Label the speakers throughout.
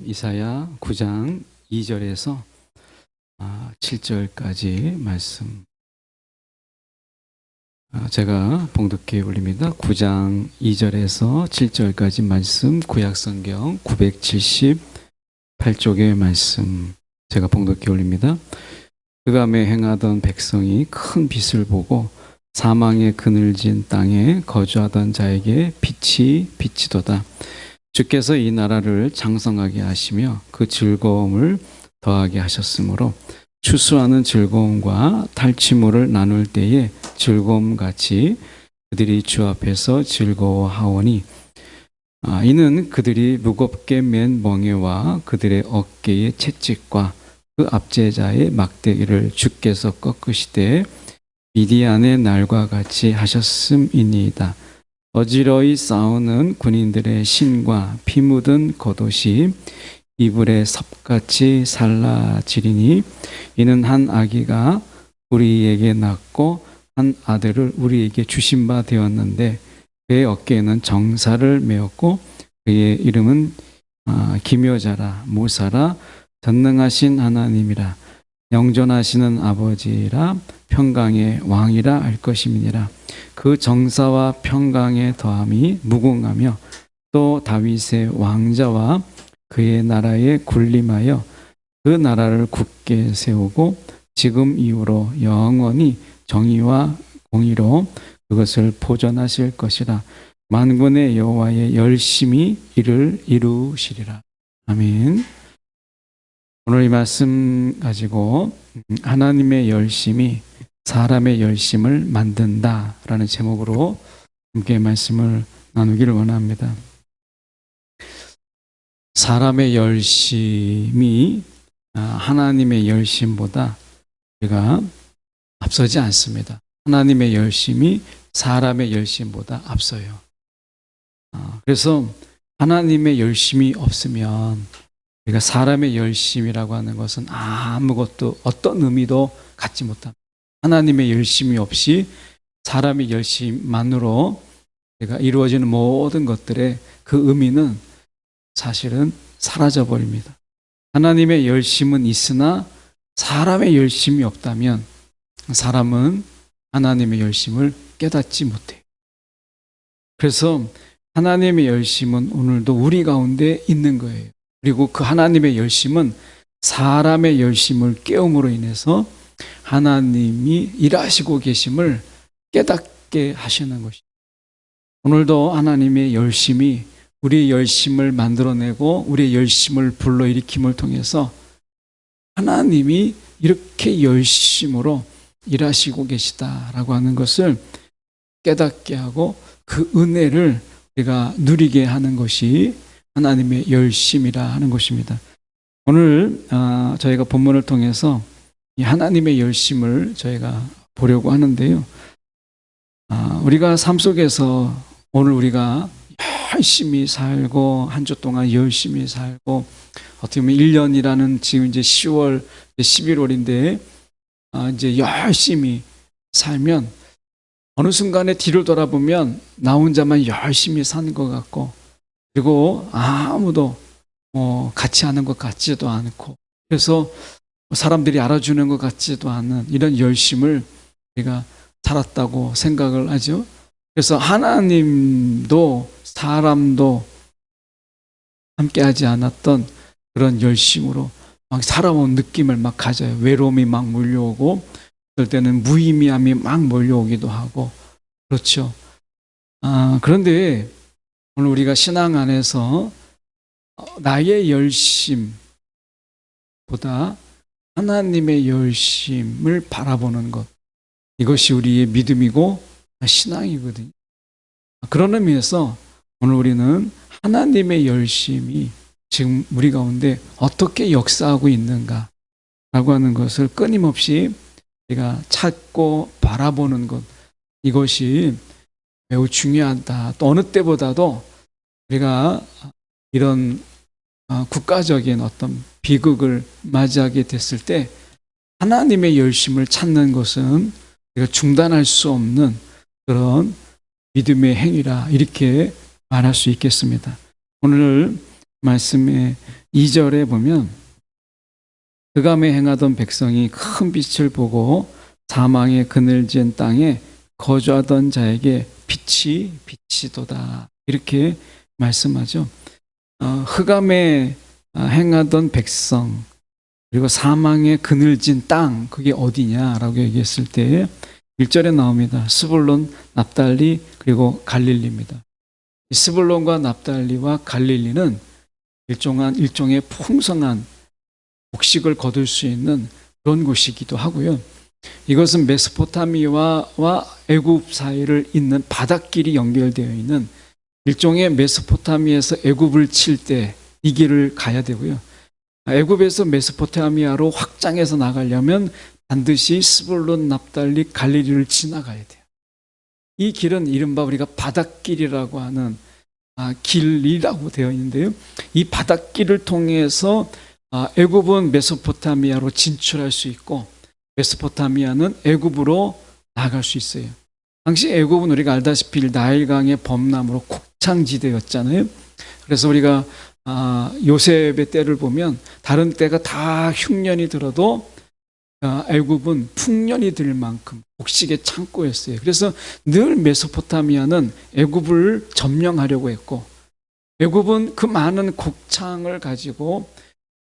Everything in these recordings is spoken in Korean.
Speaker 1: 이사야 9장 2절에서 7절까지 말씀 제가 봉독해 올립니다. 9장 2절에서 7절까지 말씀, 구약성경 978쪽의 말씀 제가 봉독해 올립니다. 그감에 행하던 백성이 큰 빛을 보고 사망의 그늘진 땅에 거주하던 자에게 빛이 비치도다. 주께서 이 나라를 장성하게 하시며 그 즐거움을 더하게 하셨으므로 추수하는 즐거움과 탈취물을 나눌 때에 즐거움같이 그들이 주 앞에서 즐거워하오니 이는 그들이 무겁게 맨 멍에와 그들의 어깨의 채찍과 그 압제자의 막대기를 주께서 꺾으시되 미디안의 날과 같이 하셨음이니이다. 어지러이 싸우는 군인들의 신과 피 묻은 겉옷이 이불에 섭같이 살라지리니 이는 한 아기가 우리에게 낳고 한 아들을 우리에게 주신 바 되었는데 그의 어깨에는 정사를 메었고 그의 이름은 기묘자라 모사라 전능하신 하나님이라 영존하시는 아버지라 평강의 왕이라 할 것임이니라. 그 정사와 평강의 더함이 무궁하며 또 다윗의 왕자와 그의 나라에 군림하여 그 나라를 굳게 세우고 지금 이후로 영원히 정의와 공의로 그것을 보존하실 것이라. 만군의 여호와의 열심히 이를 이루시리라. 아멘. 오늘 이 말씀 가지고 하나님의 열심이 사람의 열심을 만든다라는 제목으로 함께 말씀을 나누기를 원합니다. 사람의 열심이 하나님의 열심보다 우리가 앞서지 않습니다. 하나님의 열심이 사람의 열심보다 앞서요. 그래서 하나님의 열심이 없으면 우리가 사람의 열심이라고 하는 것은 아무것도 어떤 의미도 갖지 못합니다. 하나님의 열심이 없이 사람의 열심만으로 우리가 이루어지는 모든 것들의 그 의미는 사실은 사라져버립니다. 하나님의 열심은 있으나 사람의 열심이 없다면 사람은 하나님의 열심을 깨닫지 못해요. 그래서 하나님의 열심은 오늘도 우리 가운데 있는 거예요. 그리고 그 하나님의 열심은 사람의 열심을 깨움으로 인해서 하나님이 일하시고 계심을 깨닫게 하시는 것입니다. 오늘도 하나님의 열심이 우리의 열심을 만들어내고 우리의 열심을 불러일으킴을 통해서 하나님이 이렇게 열심으로 일하시고 계시다라고 하는 것을 깨닫게 하고 그 은혜를 우리가 누리게 하는 것이 하나님의 열심이라 하는 것입니다. 오늘 저희가 본문을 통해서 이 하나님의 열심을 저희가 보려고 하는데요. 우리가 삶 속에서 오늘 우리가 열심히 살고 한 주 동안 열심히 살고 어떻게 보면 1년이라는 지금 이제 10월, 11월인데 이제 열심히 살면 어느 순간에 뒤를 돌아보면 나 혼자만 열심히 산 것 같고 그리고 아무도 같이 하는 것 같지도 않고 그래서 사람들이 알아주는 것 같지도 않은 이런 열심을 우리가 살았다고 생각을 하죠. 그래서 하나님도 사람도 함께하지 않았던 그런 열심으로 막 살아온 느낌을 막 가져요. 외로움이 막 몰려오고 그럴 때는 무의미함이 막 몰려오기도 하고 그렇죠. 그런데 오늘 우리가 신앙 안에서 나의 열심보다 하나님의 열심을 바라보는 것 이것이 우리의 믿음이고 신앙이거든요. 그런 의미에서 오늘 우리는 하나님의 열심이 지금 우리 가운데 어떻게 역사하고 있는가 라고 하는 것을 끊임없이 우리가 찾고 바라보는 것 이것이 매우 중요하다. 또 어느 때보다도 우리가 이런 국가적인 어떤 비극을 맞이하게 됐을 때 하나님의 열심을 찾는 것은 우리가 중단할 수 없는 그런 믿음의 행위라 이렇게 말할 수 있겠습니다. 오늘 말씀에 2절에 보면 흑암에 행하던 백성이 큰 빛을 보고 사망의 그늘진 땅에 거주하던 자에게 빛이 비치도다. 이렇게 말씀하죠. 흑암에 행하던 백성, 그리고 사망의 그늘진 땅, 그게 어디냐라고 얘기했을 때 1절에 나옵니다. 스불론, 납달리, 그리고 갈릴리입니다. 스불론과 납달리와 갈릴리는 일종의 풍성한 곡식을 거둘 수 있는 그런 곳이기도 하고요. 이것은 메소포타미아와 애굽 사이를 잇는 바닷길이 연결되어 있는 일종의 메소포타미아에서 애굽을 칠 때 이 길을 가야 되고요. 애굽에서 메소포타미아로 확장해서 나가려면 반드시 스불론, 납달리, 갈릴리를 지나가야 돼요. 이 길은 이른바 우리가 바닷길이라고 하는 길이라고 되어 있는데요. 이 바닷길을 통해서 애굽은 메소포타미아로 진출할 수 있고 메소포타미아는 애굽으로 나갈 수 있어요. 당시 애굽은 우리가 알다시피 나일강의 범람으로 곡창지대였잖아요. 그래서 우리가 요셉의 때를 보면 다른 때가 다 흉년이 들어도 애굽은 풍년이 들 만큼 곡식의 창고였어요. 그래서 늘 메소포타미아는 애굽을 점령하려고 했고 애굽은 그 많은 곡창을 가지고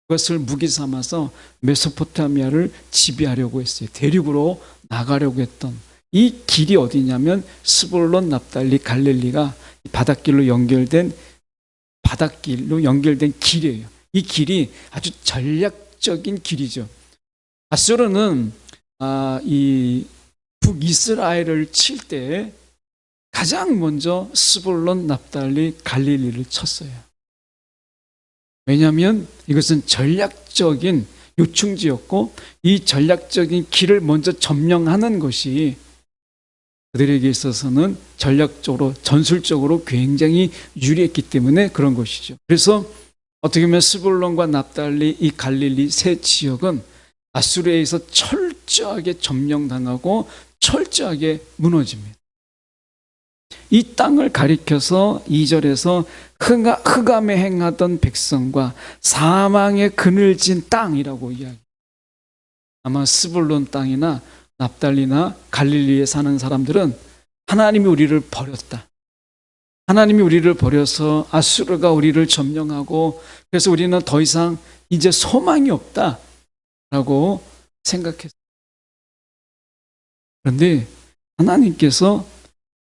Speaker 1: 그것을 무기 삼아서 메소포타미아를 지배하려고 했어요. 대륙으로 나가려고 했던 이 길이 어디냐면 스불론, 납달리, 갈릴리가 바닷길로 연결된 길이에요. 이 길이 아주 전략적인 길이죠. 아수르는 이 북이스라엘을 칠 때 가장 먼저 스불론, 납달리, 갈릴리를 쳤어요. 왜냐하면 이것은 전략적인 요충지였고 이 전략적인 길을 먼저 점령하는 것이 그들에게 있어서는 전략적으로 전술적으로 굉장히 유리했기 때문에 그런 것이죠. 그래서 어떻게 보면 스불론과 납달리, 이 갈릴리 세 지역은 아수르에 의해서 철저하게 점령당하고 철저하게 무너집니다. 이 땅을 가리켜서 2절에서 흑암에 행하던 백성과 사망의 그늘진 땅이라고 이야기해요. 아마 스불론 땅이나 납달리나 갈릴리에 사는 사람들은 하나님이 우리를 버렸다. 하나님이 우리를 버려서 아수르가 우리를 점령하고 그래서 우리는 더 이상 이제 소망이 없다 라고 생각했어요. 그런데 하나님께서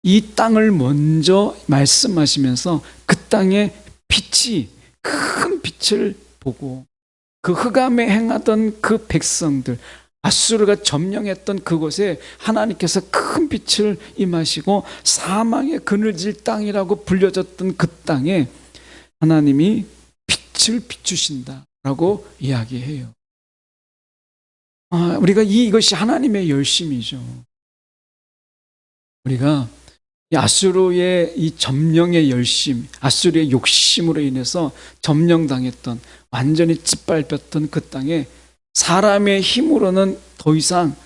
Speaker 1: 이 땅을 먼저 말씀하시면서 그 땅에 큰 빛을 보고 그 흑암에 행하던 그 백성들, 아수르가 점령했던 그곳에 하나님께서 큰 빛을 임하시고 사망의 그늘질 땅이라고 불려졌던 그 땅에 하나님이 빛을 비추신다라고 이야기해요. 우리가 이것이 하나님의 열심이죠. 우리가 아수르의 이 점령의 열심, 아수르의 욕심으로 인해서 점령당했던 완전히 짓밟혔던 그 땅에 사람의 힘으로는 더 이상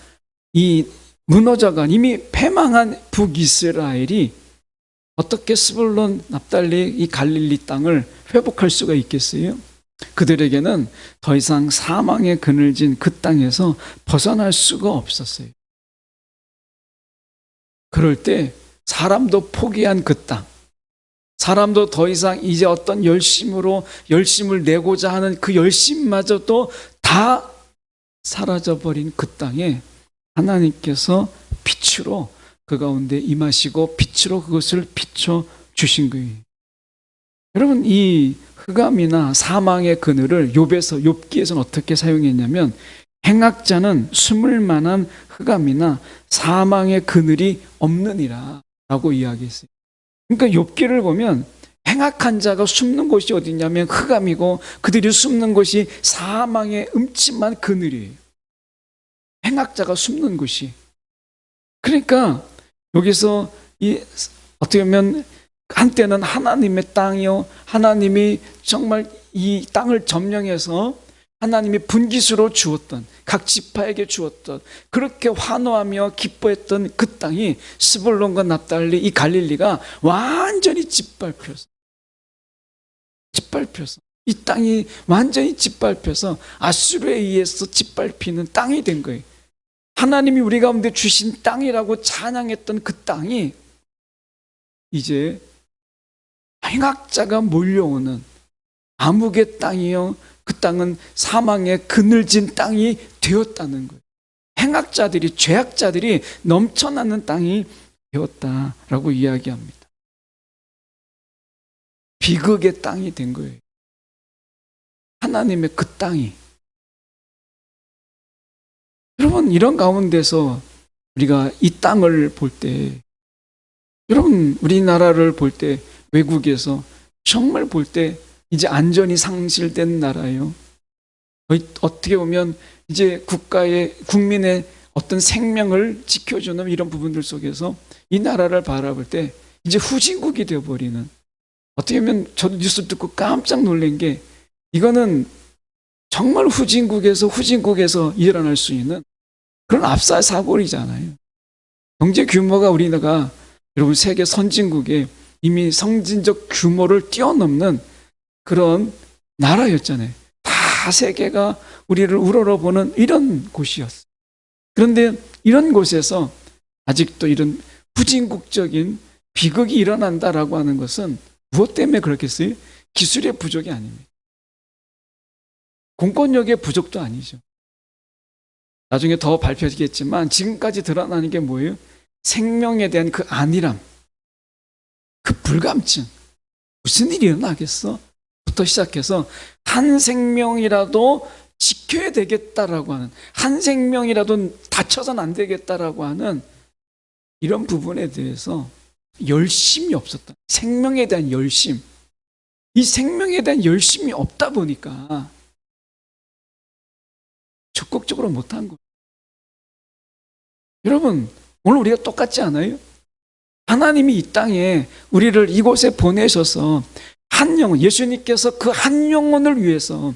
Speaker 1: 이 무너져간 이미 패망한 북이스라엘이 어떻게 스불론, 납달리, 이 갈릴리 땅을 회복할 수가 있겠어요? 그들에게는 더 이상 사망의 그늘진 그 땅에서 벗어날 수가 없었어요. 그럴 때 사람도 포기한 그 땅, 사람도 더 이상 이제 어떤 열심을 내고자 하는 그 열심마저도 다 사라져버린 그 땅에 하나님께서 빛으로 그 가운데 임하시고 빛으로 그것을 비춰주신 거예요. 여러분, 이 흑암이나 사망의 그늘을 욥기에서는 어떻게 사용했냐면 행악자는 숨을 만한 흑암이나 사망의 그늘이 없느니라 라고 이야기했어요. 그러니까 욥기를 보면 행악한 자가 숨는 곳이 어디냐면 흑암이고 그들이 숨는 곳이 사망의 음침한 그늘이에요. 행악자가 숨는 곳이. 그러니까 여기서 어떻게 보면 한때는 하나님의 땅이요, 하나님이 정말 이 땅을 점령해서 하나님이 분깃으로 주었던, 각 지파에게 주었던, 그렇게 환호하며 기뻐했던 그 땅이 스불론과 납달리, 이 갈릴리가 완전히 짓밟혀서 이 땅이 완전히 짓밟혀서 아수르에 의해서 짓밟히는 땅이 된 거예요. 하나님이 우리 가운데 주신 땅이라고 찬양했던 그 땅이 이제 행악자가 몰려오는 암흑의 땅이요, 그 땅은 사망의 그늘진 땅이 되었다는 거예요. 행악자들이, 죄악자들이 넘쳐나는 땅이 되었다라고 이야기합니다. 비극의 땅이 된 거예요. 하나님의 그 땅이. 여러분, 이런 가운데서 우리가 이 땅을 볼 때, 여러분, 우리나라를 볼 때, 외국에서 정말 볼 때 이제 안전이 상실된 나라예요. 어떻게 보면 이제 국민의 어떤 생명을 지켜주는 이런 부분들 속에서 이 나라를 바라볼 때 이제 후진국이 되어버리는, 어떻게 보면 저도 뉴스 듣고 깜짝 놀란 게, 이거는 정말 후진국에서 일어날 수 있는 그런 압사 사고이잖아요. 경제 규모가 우리나라가 여러분 세계 선진국에 이미 성진적 규모를 뛰어넘는 그런 나라였잖아요. 다 세계가 우리를 우러러보는 이런 곳이었어요. 그런데 이런 곳에서 아직도 이런 후진국적인 비극이 일어난다라고 하는 것은 무엇 때문에 그렇겠어요? 기술의 부족이 아닙니다. 공권력의 부족도 아니죠. 나중에 더 밝혀지겠지만 지금까지 드러나는 게 뭐예요? 생명에 대한 그 안일함, 그 불감증. 무슨 일이 일어나겠어? 부터 시작해서 한 생명이라도 지켜야 되겠다라고 하는, 한 생명이라도 다쳐서는 안 되겠다라고 하는 이런 부분에 대해서 열심이 없었다. 생명에 대한 열심. 이 생명에 대한 열심이 없다 보니까 적극적으로 못한 거예요. 여러분, 오늘 우리가 똑같지 않아요? 하나님이 이 땅에 우리를 이곳에 보내셔서 한 영혼, 예수님께서 그 한 영혼을 위해서,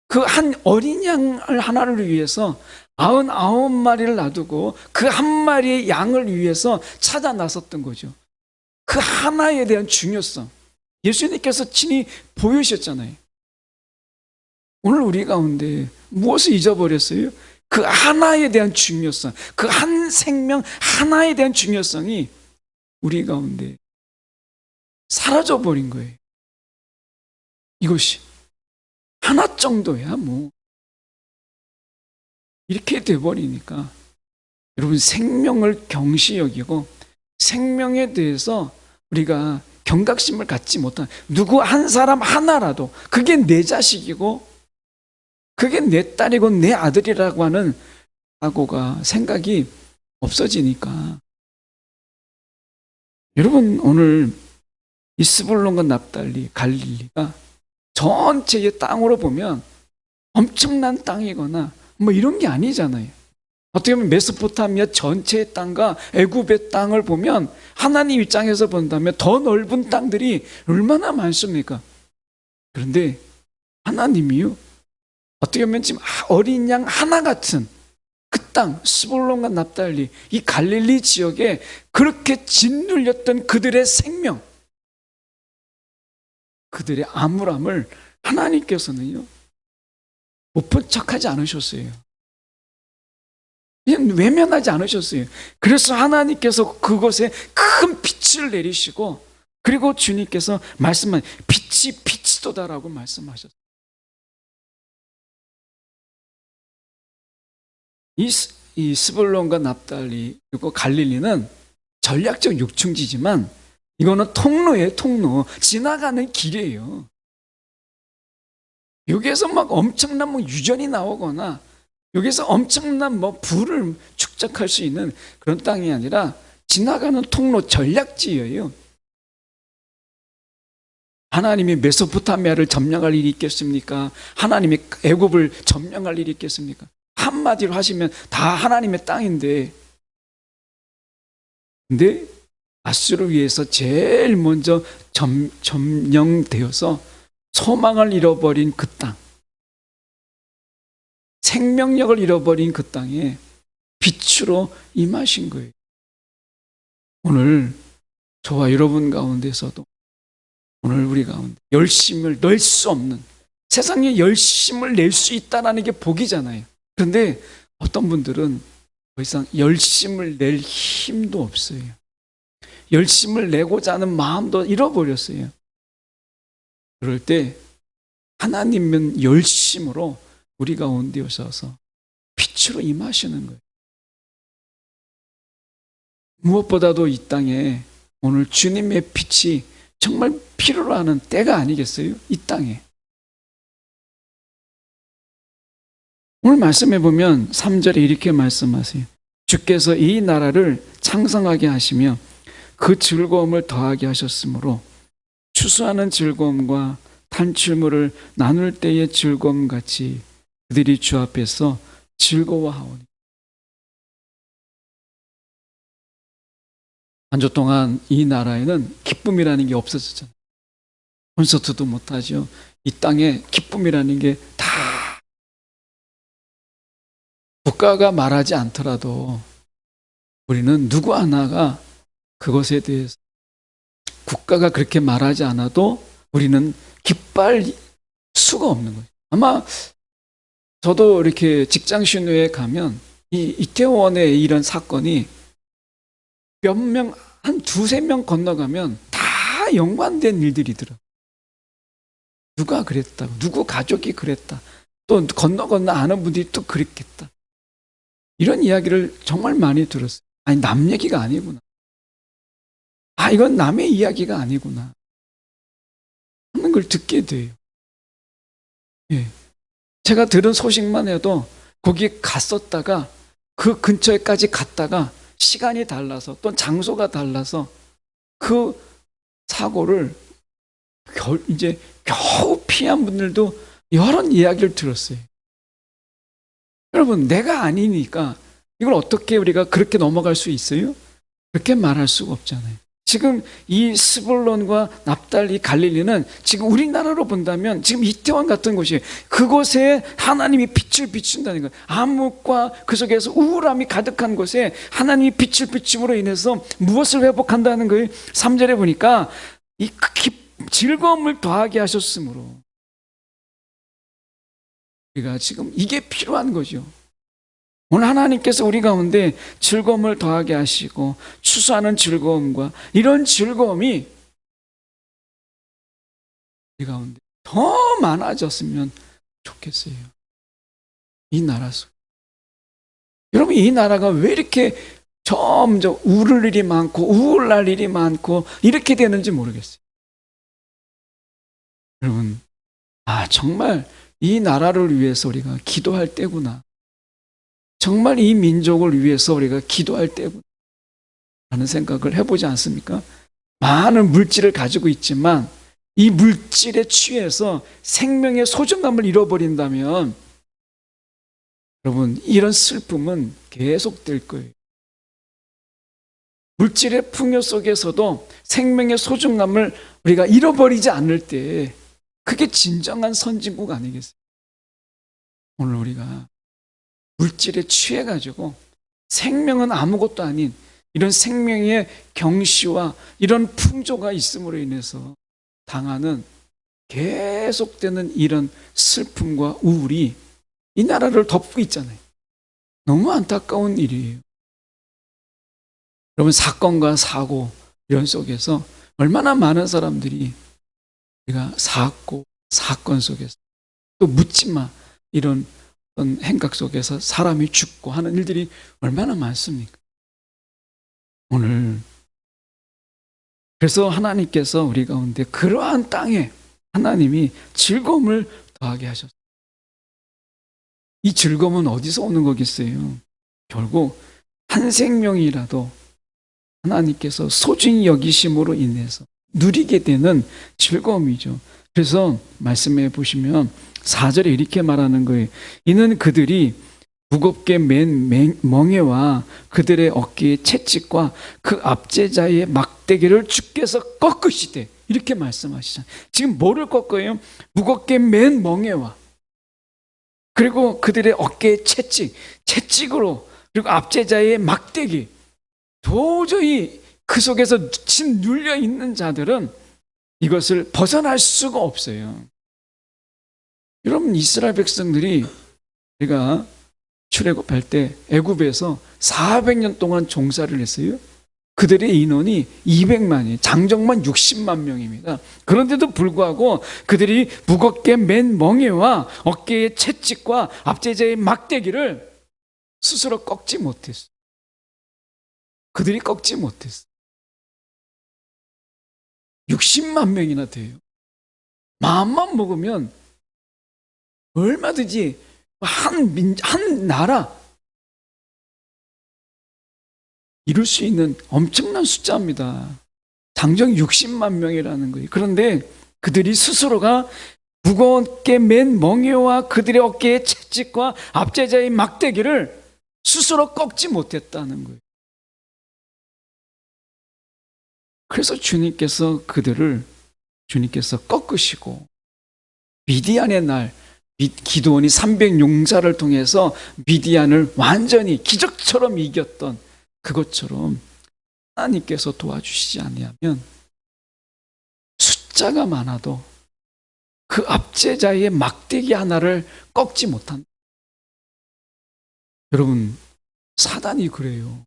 Speaker 1: 그 한 어린 양을 하나를 위해서 99마리를 놔두고 그 한 마리의 양을 위해서 찾아 나섰던 거죠. 그 하나에 대한 중요성, 예수님께서 친히 보여주셨잖아요. 오늘 우리 가운데 무엇을 잊어버렸어요? 그 하나에 대한 중요성, 그 한 생명 하나에 대한 중요성이 우리 가운데 사라져버린 거예요. 이것이 하나 정도야 뭐 이렇게 돼버리니까 여러분, 생명을 경시 여기고 생명에 대해서 우리가 경각심을 갖지 못한, 누구 한 사람 하나라도 그게 내 자식이고 그게 내 딸이고 내 아들이라고 하는 사고가, 생각이 없어지니까, 여러분, 오늘 이 스불론과 납달리, 갈릴리가 전체의 땅으로 보면 엄청난 땅이거나 뭐 이런 게 아니잖아요. 어떻게 보면 메소포타미아 전체의 땅과 애굽의 땅을 보면 하나님 입장에서 본다면 더 넓은 땅들이 얼마나 많습니까? 그런데 하나님이요, 어떻게 보면 지금 어린 양 하나 같은 그 땅, 스불론과 납달리, 이 갈릴리 지역에 그렇게 짓눌렸던 그들의 생명, 그들의 암울함을 하나님께서는요, 못 본 척하지 않으셨어요. 그냥 외면하지 않으셨어요. 그래서 하나님께서 그곳에 큰 빛을 내리시고, 그리고 주님께서 말씀한 빛이 빛이도다라고 말씀하셨어요. 이 스불론과 납달리 그리고 갈릴리는 전략적 요충지지만 이거는 통로예요. 통로, 지나가는 길이에요. 여기에서 막 엄청난 뭐 유전이 나오거나 여기서 엄청난 뭐 부를 축적할 수 있는 그런 땅이 아니라 지나가는 통로, 전략지예요. 하나님이 메소포타미아를 점령할 일이 있겠습니까? 하나님이 애굽을 점령할 일이 있겠습니까? 한마디로 하시면 다 하나님의 땅인데, 근데 아수르를 위해서 제일 먼저 점령되어서 소망을 잃어버린 그 땅, 생명력을 잃어버린 그 땅에 빛으로 임하신 거예요. 오늘 저와 여러분 가운데서도 오늘 우리 가운데 열심을 낼 수 없는, 세상에 열심을 낼 수 있다는 게 복이잖아요. 그런데 어떤 분들은 더 이상 열심을 낼 힘도 없어요. 열심을 내고자 하는 마음도 잃어버렸어요. 그럴 때 하나님은 열심으로 우리 가운데 오셔서 빛으로 임하시는 거예요. 무엇보다도 이 땅에 오늘 주님의 빛이 정말 필요로 하는 때가 아니겠어요? 이 땅에. 오늘 말씀해 보면 3절에 이렇게 말씀하세요. 주께서 이 나라를 창성하게 하시며 그 즐거움을 더하게 하셨으므로 추수하는 즐거움과 탄출물을 나눌 때의 즐거움 같이 그들이 주 앞에서 즐거워하오니. 한 주 동안 이 나라에는 기쁨이라는 게 없어졌잖아요. 콘서트도 못하죠. 이 땅에 기쁨이라는 게 다 국가가 말하지 않더라도 우리는 누구 하나가 그것에 대해서 국가가 그렇게 말하지 않아도 우리는 기뻐할 수가 없는 거예요. 아마 저도 이렇게 직장 신우에 가면 이 이태원의 이런 사건이 몇 명, 한 두세 명 건너가면 다 연관된 일들이더라고요. 누가 그랬다, 누구 가족이 그랬다, 또 건너 아는 분들이 또 그랬겠다. 이런 이야기를 정말 많이 들었어요. 아니, 남 얘기가 아니구나. 아, 이건 남의 이야기가 아니구나 하는 걸 듣게 돼요. 예. 제가 들은 소식만 해도 거기에 갔었다가 그 근처에까지 갔다가 시간이 달라서 또 장소가 달라서 그 사고를 이제 겨우 피한 분들도 여러 이야기를 들었어요. 여러분, 내가 아니니까 이걸 어떻게 우리가 그렇게 넘어갈 수 있어요? 그렇게 말할 수가 없잖아요. 지금 이 스불론과 납달리, 갈릴리는 지금 우리나라로 본다면 지금 이태원 같은 곳이, 그곳에 하나님이 빛을 비춘다는 거예요. 암흑과 그 속에서 우울함이 가득한 곳에 하나님이 빛을 비춤으로 인해서 무엇을 회복한다는 거예요? 3절에 보니까 이 즐거움을 더하게 하셨으므로. 우리가 지금 이게 필요한 거죠. 오늘 하나님께서 우리 가운데 즐거움을 더하게 하시고 추수하는 즐거움과 이런 즐거움이 우리 가운데 더 많아졌으면 좋겠어요. 이 나라 속. 여러분, 이 나라가 왜 이렇게 점점 울을 일이 많고 우울할 일이 많고 이렇게 되는지 모르겠어요. 여러분, 정말 이 나라를 위해서 우리가 기도할 때구나. 정말 이 민족을 위해서 우리가 기도할 때구나 라는 생각을 해보지 않습니까? 많은 물질을 가지고 있지만 이 물질에 취해서 생명의 소중함을 잃어버린다면 여러분, 이런 슬픔은 계속될 거예요. 물질의 풍요 속에서도 생명의 소중함을 우리가 잃어버리지 않을 때 그게 진정한 선진국 아니겠어요? 오늘 우리가 물질에 취해가지고 생명은 아무것도 아닌 이런 생명의 경시와 이런 풍조가 있음으로 인해서 당하는 계속되는 이런 슬픔과 우울이 이 나라를 덮고 있잖아요. 너무 안타까운 일이에요. 여러분, 사건과 사고 이런 속에서 얼마나 많은 사람들이 우리가 사건 속에서 또 묻지마 이런 행각 속에서 사람이 죽고 하는 일들이 얼마나 많습니까? 오늘 그래서 하나님께서 우리 가운데 그러한 땅에 하나님이 즐거움을 더하게 하셨어요. 이 즐거움은 어디서 오는 거겠어요? 결국 한 생명이라도 하나님께서 소중히 여기심으로 인해서 누리게 되는 즐거움이죠. 그래서 말씀해 보시면 4절에 이렇게 말하는 거예요. 이는 그들이 무겁게 맨 멍에와 그들의 어깨의 채찍과 그 압제자의 막대기를 주께서 꺾으시되, 이렇게 말씀하시잖아요. 지금 뭐를 꺾어요? 무겁게 맨 멍에와 그리고 그들의 어깨의 채찍으로, 그리고 압제자의 막대기. 도저히 그 속에서 진 눌려 있는 자들은 이것을 벗어날 수가 없어요. 여러분, 이스라엘 백성들이 우리가 출애굽할 때 애굽에서 400년 동안 종사를 했어요. 그들의 인원이 200만이, 장정만 60만 명입니다. 그런데도 불구하고 그들이 무겁게 맨 멍에와 어깨의 채찍과 압제자의 막대기를 스스로 꺾지 못했어요. 그들이 꺾지 못했어요. 60만 명이나 돼요. 마음만 먹으면 얼마든지 한 나라 이룰 수 있는 엄청난 숫자입니다. 장정 60만 명이라는 거예요. 그런데 그들이 스스로가 무겁게 맨 멍에와 그들의 어깨의 채찍과 압제자의 막대기를 스스로 꺾지 못했다는 거예요. 그래서 주님께서 꺾으시고 미디안의 날, 기드온이 300용사를 통해서 미디안을 완전히 기적처럼 이겼던 그것처럼 하나님께서 도와주시지 아니하면 숫자가 많아도 그 압제자의 막대기 하나를 꺾지 못한다. 여러분, 사단이 그래요.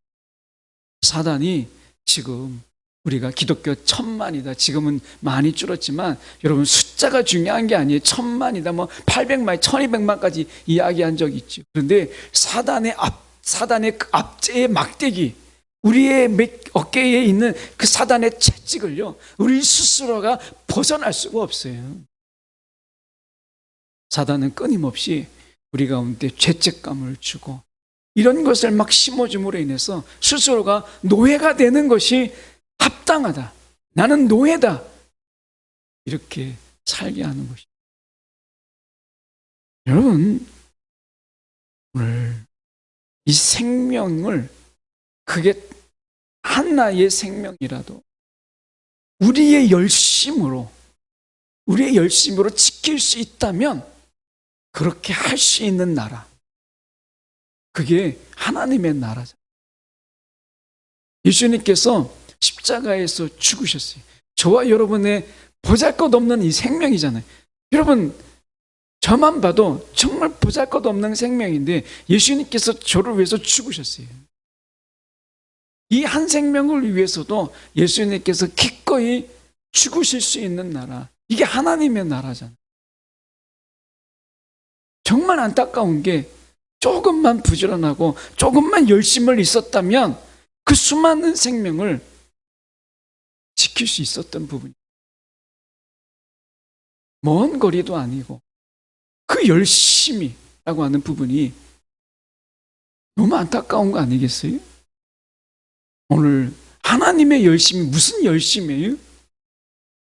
Speaker 1: 사단이 지금 우리가 기독교 1000만이다. 지금은 많이 줄었지만 여러분, 숫자가 중요한 게 아니에요. 1000만이다, 뭐 800만, 1200만까지 이야기한 적이 있죠. 그런데 사단의 그 압제의 막대기, 우리의 어깨에 있는 그 사단의 채찍을요, 우리 스스로가 벗어날 수가 없어요. 사단은 끊임없이 우리 가운데 죄책감을 주고 이런 것을 막 심어줌으로 인해서 스스로가 노예가 되는 것이 합당하다, 나는 노예다, 이렇게 살게 하는 것입니다. 여러분, 오늘 이 생명을, 그게 하나의 생명이라도 우리의 열심으로 지킬 수 있다면 그렇게 할 수 있는 나라, 그게 하나님의 나라죠. 예수님께서 십자가에서 죽으셨어요. 저와 여러분의 보잘것없는 이 생명이잖아요. 여러분, 저만 봐도 정말 보잘것없는 생명인데 예수님께서 저를 위해서 죽으셨어요. 이 한 생명을 위해서도 예수님께서 기꺼이 죽으실 수 있는 나라, 이게 하나님의 나라잖아요. 정말 안타까운 게 조금만 부지런하고 조금만 열심을 있었다면 그 수많은 생명을 지킬 수 있었던 부분이, 먼 거리도 아니고 그 열심이라고 하는 부분이 너무 안타까운 거 아니겠어요? 오늘 하나님의 열심이 무슨 열심이에요?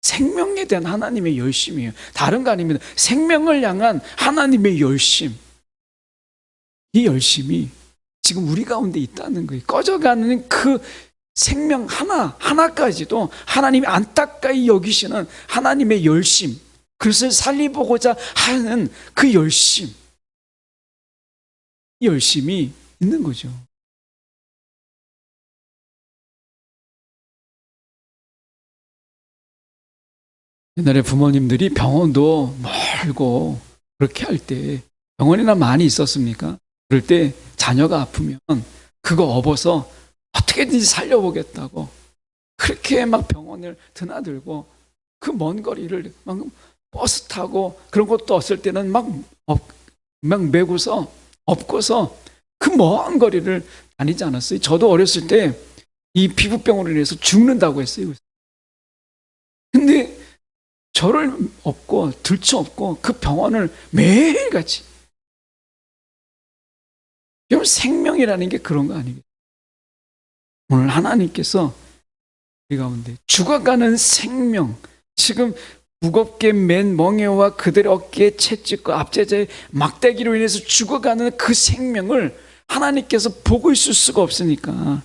Speaker 1: 생명에 대한 하나님의 열심이에요. 다른 거 아닙니다. 생명을 향한 하나님의 열심, 이 열심이 지금 우리 가운데 있다는 거예요. 꺼져가는 그 생명 하나까지도 하나님이 안타까이 여기시는 하나님의 열심, 그것을 살리보고자 하는 그 열심, 이 열심이 있는 거죠. 옛날에 부모님들이 병원도 멀고 그렇게 할 때, 병원이나 많이 있었습니까? 그럴 때 자녀가 아프면 그거 업어서 어떻게든지 살려보겠다고 그렇게 막 병원을 드나들고 그 먼 거리를 막 버스 타고, 그런 것도 없을 때는 막 메고서 업고서 그 먼 거리를 다니지 않았어요? 저도 어렸을 때 이 피부병으로 인해서 죽는다고 했어요. 근데 저를 업고 들쳐업고 그 병원을 매일같이, 여러분, 생명이라는 게 그런 거 아니겠어요? 오늘 하나님께서 우리 가운데 죽어가는 생명, 지금 무겁게 맨 멍에와 그들의 어깨에 채찍과 압제자의 막대기로 인해서 죽어가는 그 생명을 하나님께서 보고 있을 수가 없으니까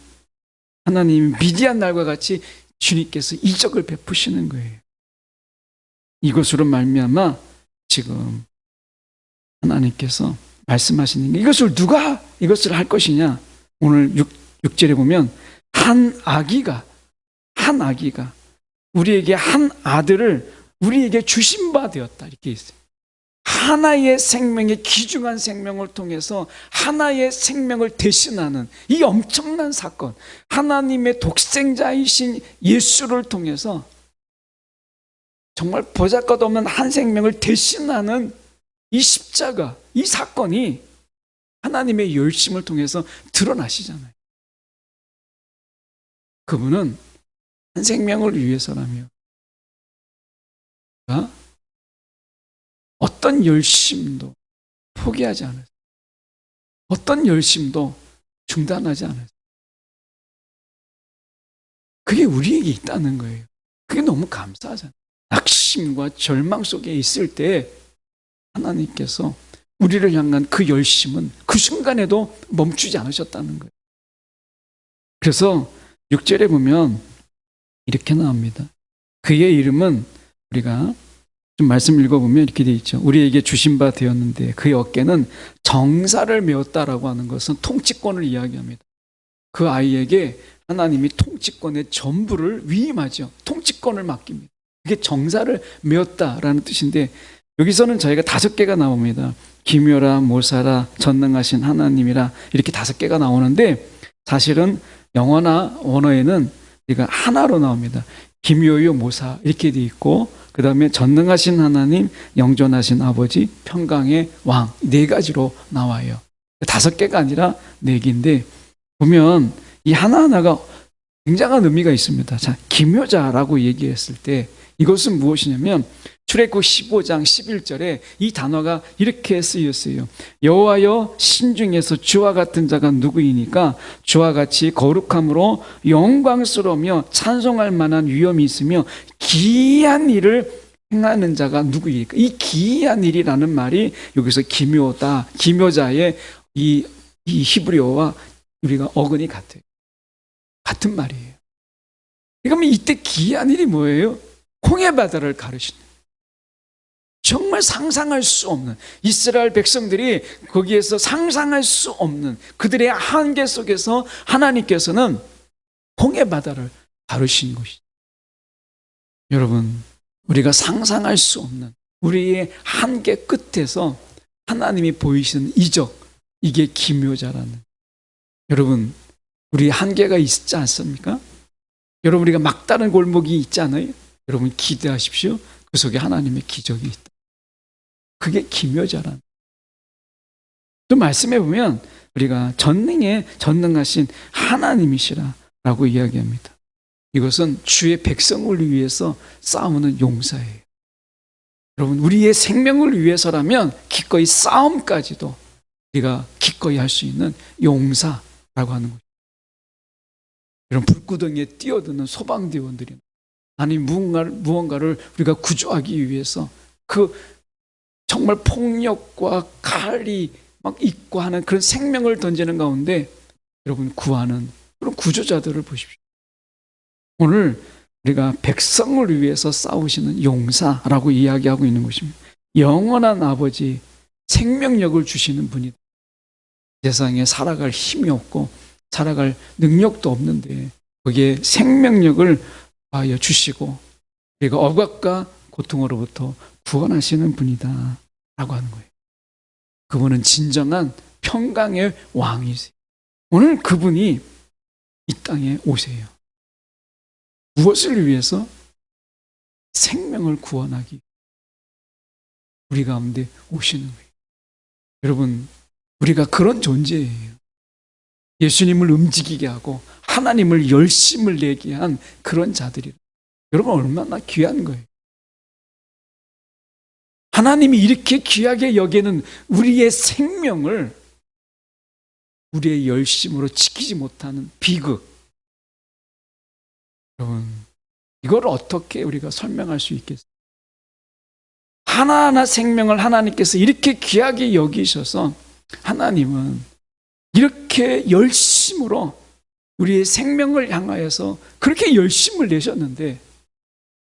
Speaker 1: 하나님 미디안 날과 같이 주님께서 이적을 베푸시는 거예요. 이것으로 말미암아 지금 하나님께서 말씀하시는 게, 이것을 누가 이것을 할 것이냐? 오늘 6절에 보면 한 아기가 우리에게 한 아들을 우리에게 주신 바 되었다. 이렇게 있어요. 하나의 생명의 귀중한 생명을 통해서 하나의 생명을 대신하는 이 엄청난 사건, 하나님의 독생자이신 예수를 통해서 정말 보잘것없는 한 생명을 대신하는 이 십자가, 이 사건이 하나님의 열심을 통해서 드러나시잖아요. 그분은 한 생명을 위해서라며 어떤 열심도 포기하지 않았어요. 어떤 열심도 중단하지 않았어요. 그게 우리에게 있다는 거예요. 그게 너무 감사하잖아요. 낙심과 절망 속에 있을 때 하나님께서 우리를 향한 그 열심은 그 순간에도 멈추지 않으셨다는 거예요. 그래서 6절에 보면 이렇게 나옵니다. 그의 이름은, 우리가 좀 말씀 읽어보면 이렇게 되어 있죠. 우리에게 주신 바 되었는데 그의 어깨는 정사를 메었다라고 하는 것은 통치권을 이야기합니다. 그 아이에게 하나님이 통치권의 전부를 위임하죠. 통치권을 맡깁니다. 그게 정사를 메었다라는 뜻인데, 여기서는 저희가 5개가 나옵니다. 기묘라, 모사라, 전능하신 하나님이라, 이렇게 5개가 나오는데 사실은 영어나 원어에는 우리가 하나로 나옵니다. 기묘요 모사 이렇게 돼 있고, 그 다음에 전능하신 하나님, 영존하신 아버지, 평강의 왕, 4가지로 나와요. 5개가 아니라 4개인데 보면 이 하나하나가 굉장한 의미가 있습니다. 자, 기묘자라고 얘기했을 때 이것은 무엇이냐면 출애굽 15장 11절에 이 단어가 이렇게 쓰였어요. 여호와여, 신중에서 주와 같은 자가 누구이니까 주와 같이 거룩함으로 영광스러우며 찬송할 만한 위엄이 있으며 기이한 일을 행하는 자가 누구이니까. 이 기이한 일이라는 말이 여기서 기묘다, 기묘자의 이 히브리어와 우리가 어근이 같아요. 같은 말이에요. 그러면 이때 기이한 일이 뭐예요? 홍해 바다를 가르치는, 정말 상상할 수 없는, 이스라엘 백성들이 거기에서 상상할 수 없는 그들의 한계 속에서 하나님께서는 홍해 바다를 가르신 것이죠. 여러분, 우리가 상상할 수 없는 우리의 한계 끝에서 하나님이 보이시는 이적, 이게 기묘자라는. 여러분, 우리 한계가 있지 않습니까? 여러분, 우리가 막다른 골목이 있지 않아요? 여러분 기대하십시오. 그 속에 하나님의 기적이 있다. 그게 기묘자란. 또 말씀해 보면 우리가 전능하신 하나님이시라라고 이야기합니다. 이것은 주의 백성을 위해서 싸우는 용사예요. 여러분, 우리의 생명을 위해서라면 기꺼이 싸움까지도 우리가 기꺼이 할 수 있는 용사라고 하는 거죠. 이런 불구덩이에 뛰어드는 소방대원들이, 아니 무언가를 우리가 구조하기 위해서 그 정말 폭력과 칼이 막 있고 하는 그런 생명을 던지는 가운데 여러분 구하는 그런 구조자들을 보십시오. 오늘 우리가 백성을 위해서 싸우시는 용사라고 이야기하고 있는 것입니다. 영원한 아버지, 생명력을 주시는 분이다. 세상에 살아갈 힘이 없고 살아갈 능력도 없는데 거기에 생명력을 주시고 우리가 억압과 고통으로부터 구원하시는 분이다 라고 하는 거예요. 그분은 진정한 평강의 왕이세요. 오늘 그분이 이 땅에 오세요. 무엇을 위해서? 생명을 구원하기. 우리 가운데 오시는 거예요. 여러분, 우리가 그런 존재예요. 예수님을 움직이게 하고 하나님을 열심을 내게 한 그런 자들이. 여러분, 얼마나 귀한 거예요. 하나님이 이렇게 귀하게 여기는 우리의 생명을 우리의 열심으로 지키지 못하는 비극. 여러분, 이걸 어떻게 우리가 설명할 수 있겠어요? 하나하나 생명을 하나님께서 이렇게 귀하게 여기셔서 하나님은 이렇게 열심으로 우리의 생명을 향하여서 그렇게 열심을 내셨는데,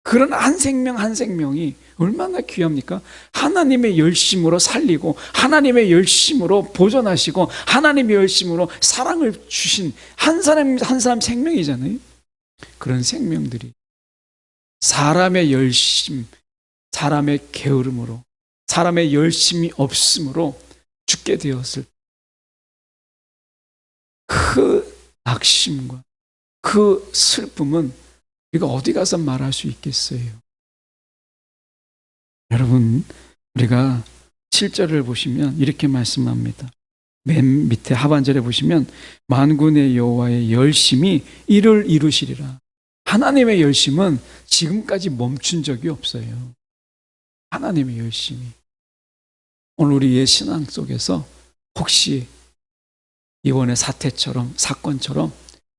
Speaker 1: 그런 한 생명 한 생명이 얼마나 귀합니까? 하나님의 열심으로 살리고 하나님의 열심으로 보존하시고 하나님의 열심으로 사랑을 주신 한 사람 한 사람 생명이잖아요. 그런 생명들이 사람의 열심, 사람의 게으름으로, 사람의 열심이 없음으로 죽게 되었을 그 낙심과 그 슬픔은 우리가 어디 가서 말할 수 있겠어요? 여러분, 우리가 7절을 보시면 이렇게 말씀합니다. 맨 밑에 하반절에 보시면 만군의 여호와의 열심이 이를 이루시리라. 하나님의 열심은 지금까지 멈춘 적이 없어요. 하나님의 열심이. 오늘 우리의 신앙 속에서 혹시 이번의 사태처럼, 사건처럼,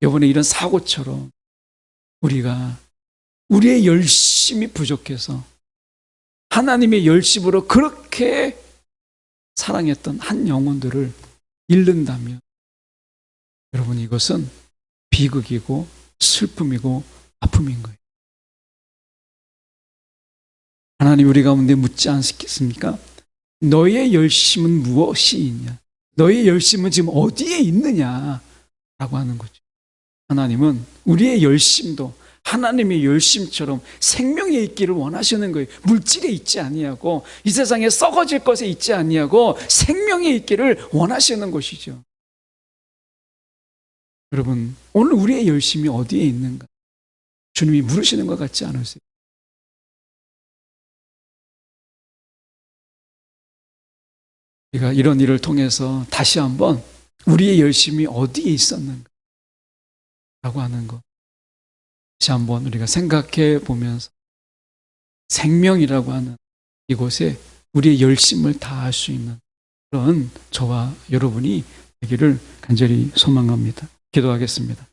Speaker 1: 이번에 이런 사고처럼 우리가 우리의 열심이 부족해서 하나님의 열심으로 그렇게 사랑했던 한 영혼들을 잃는다면 여러분, 이것은 비극이고 슬픔이고 아픔인 거예요. 하나님 우리 가운데 묻지 않겠습니까? 너의 열심은 무엇이 있냐? 너의 열심은 지금 어디에 있느냐? 라고 하는 거죠. 하나님은 우리의 열심도 하나님의 열심처럼 생명에 있기를 원하시는 거예요. 물질에 있지 아니하고 이 세상에 썩어질 것에 있지 아니하고 생명에 있기를 원하시는 것이죠. 여러분, 오늘 우리의 열심이 어디에 있는가? 주님이 물으시는 것 같지 않으세요? 우리가 이런 일을 통해서 다시 한번 우리의 열심이 어디에 있었는가? 라고 하는 것. 다시 한번 우리가 생각해 보면서 생명이라고 하는 이곳에 우리의 열심을 다할 수 있는 그런 저와 여러분이 되기를 간절히 소망합니다. 기도하겠습니다.